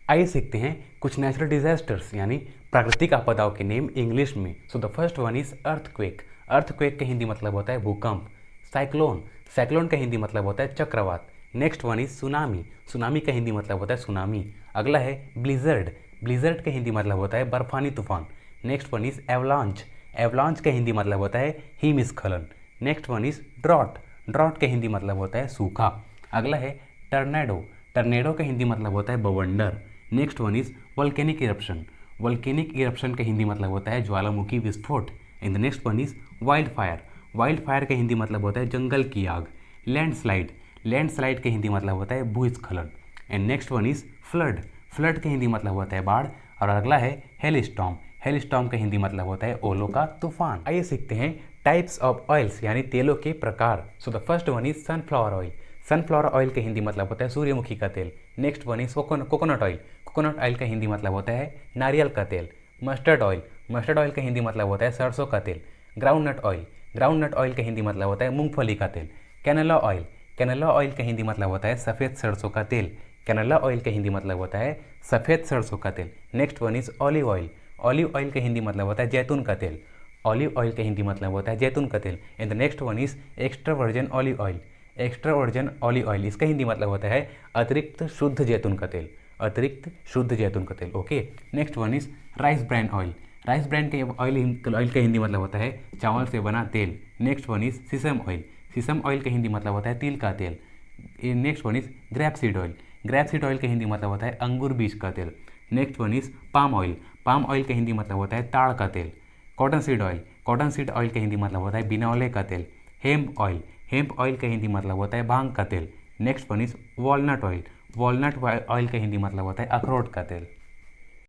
आइए सीखते हैं कुछ नेचुरल डिजास्टर्स यानी प्राकृतिक आपदाओं के नेम इंग्लिश में। So the first one is earthquake. Earthquake का हिंदी मतलब होता है भूकंप। साइक्लोन, साइक्लोन का हिंदी मतलब होता है चक्रवात। Next one is tsunami. Tsunami का हिंदी मतलब होता है सुनामी। अगला है ब्लिजर्ड। ब्लिजर्ड का हिंदी मतलब होता है बर्फानी तूफान। Next one is avalanche. Avalanche का हिंदी मतलब होता है हिमस्खलन। Next one is drought. Drought का हिंदी मतलब होता है सूखा। अगला है टर्नेडो। टर्नेडो का हिंदी मतलब होता है बवंडर। Next one is volcanic eruption. Volcanic eruption का हिंदी मतलब होता है ज्वालामुखी विस्फोट। And the next one is wild fire. Wild fire का हिंदी मतलब होता है जंगल की आग। लैंडस्लाइड। लैंडस्लाइड का हिंदी मतलब होता है भूस्खलन। And next one is flood. Flood का हिंदी मतलब होता है बाढ़। और अगला है हेल स्टॉर्म। हेल स्टॉर्म का हिंदी मतलब होता है ओलों का तूफान। आइए सीखते हैं टाइप्स ऑफ ऑयल्स यानी तेलों के प्रकार। So the first one is sunflower oil. Sunflower oil का हिंदी मतलब होता है सूर्यमुखी का तेल। Next one is coconut oil. Coconut oil का हिंदी मतलब होता है नारियल का तेल। Mustard oil. मस्टर्ड ऑयल का हिंदी मतलब होता है सरसों का तेल। Groundnut oil. ग्राउंडनट ऑयल का हिंदी मतलब होता है मूंगफली का तेल। Cannula oil. कैनेला ऑयल का हिंदी मतलब होता है सफ़ेद सरसों का तेल। कैनेला ऑयल का हिंदी मतलब होता है सफ़ेद सरसों का तेल। Next one is olive oil. Olive oil का हिंदी मतलब होता है जैतून का तेल। ऑलिव ऑयल का हिंदी मतलब होता है जैतून का तेल। And the next one is extra virgin olive oil. Extra virgin olive oil इसका हिंदी मतलब होता है अतिरिक्त शुद्ध जैतून का तेल। अतिरिक्त शुद्ध जैतून का तेल। Okay. Next one is rice brand oil. Rice brand के ऑयल का हिंदी मतलब होता है चावल से बना तेल। Next one is sesame oil. Sesame oil का हिंदी मतलब होता है तिल का तेल। Next one is grab seed oil. Grab seed oil का हिंदी मतलब होता है अंगूर बीज का तेल। Next one is palm oil. Palm oil का हिंदी मतलब होता है ताड़ का तेल। Cotton seed oil. Cotton seed oil का हिंदी मतलब होता है बिनौले का तेल। Hemp oil. हेम्प ऑयल का हिंदी मतलब होता है भांग का तेल। Next one is walnut oil. Walnut oil का हिंदी मतलब होता है अखरोट का तेल।